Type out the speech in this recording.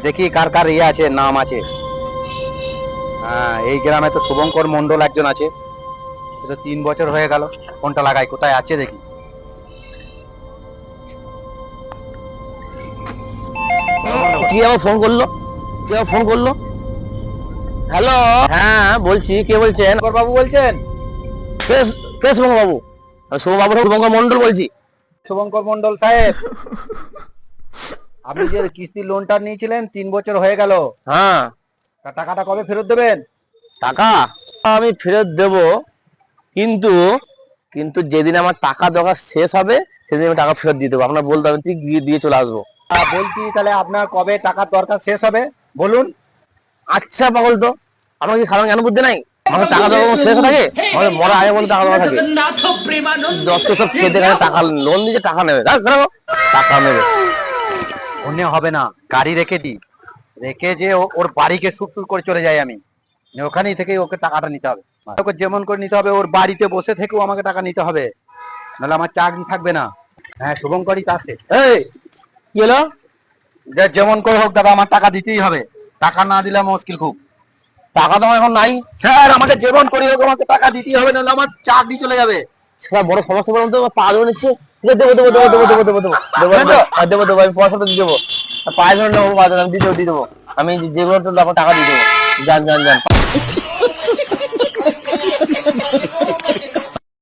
দেখি কার কার ইয়ে আছে, নাম আছে। হ্যাঁ, এই গ্রামে তো শুভঙ্কর মন্ডল একজন আছে। সে তো 3 বছর হয়ে গেল। ফোনটা লাগাই, কোথায় আছে দেখি। কি আমার ফোন করলো? কে আমার ফোন করলো? হ্যালো, হ্যাঁ বলছি, কে বলছেন? শুভঙ্কর বাবু বলছেন? কে? কে শুভঙ্কর বাবু? আমি শুভঙ্কর মন্ডল বলছি। শুভঙ্কর মন্ডল সাহেব, আপনি যে কিস্তি লোনটা নিয়েছিলেন 3 বছর হয়ে গেল, হ্যাঁ। তা টাকাটা কবে ফেরত দেবেন? টাকা আমি ফেরত দেব, কিন্তু কিন্তু যেদিন আমার টাকা দরকার শেষ হবে সেদিন আমি টাকা ফেরত দিয়ে দেবো। আপনার বলতে হবে, ঠিক গিয়ে দিয়ে চলে আসবো। বলছি তাহলে আপনার কবে টাকার দরকার শেষ হবে বলুন। আচ্ছা পাগল তো, আমার কি সাধারণ জ্ঞান বুদ্ধি নাই? আমাকে টাকা দেওয়া শেষ থাকে, আমাদের মরা আগে বলে টাকা দেওয়া থাকে। যত সব খেতে গেলে টাকা লোন দিচ্ছে, টাকা নেবে, টাকা নেবে। অন্য হবে না, গাড়ি রেখে দিই, রেখে যে ওর বাড়িকে শুট করে চলে যাই আমি। ওখানেই থেকে ওকে টাকাটা নিতে হবে। ওকে যেমন করে নিতে হবে, ওর বাড়িতে বসে থেকেও আমাকে টাকা নিতে হবে, নাহলে আমার চাকরি থাকবে না। হ্যাঁ, শুভঙ্করই তো আছে। এই কি হলো? যেমন করে হোক দাদা, আমার টাকা দিতেই হবে। টাকা না দিলে মুশকিল খুব। টাকা তো আমার এখন নাই। স্যার, আমাকে যেমন করে হোক আমাকে টাকা দিতেই হবে, নাহলে আমার চাকরি চলে যাবে। সেটা বড় সমস্যা, বলুন তো, পা ধরে নিচ্ছে। দেবো দেবো দেবো দেবো দেবো দেবো দেবো দেবো দেবো দেবো, আমি পয়সাটা দিয়ে দেবো। পায়ে ধরে নেবো, আমি দিয়ে দেবো দিয়ে দেবো। আমি যেগুলো আপনার টাকা দিয়ে দেবো। যান যান যান।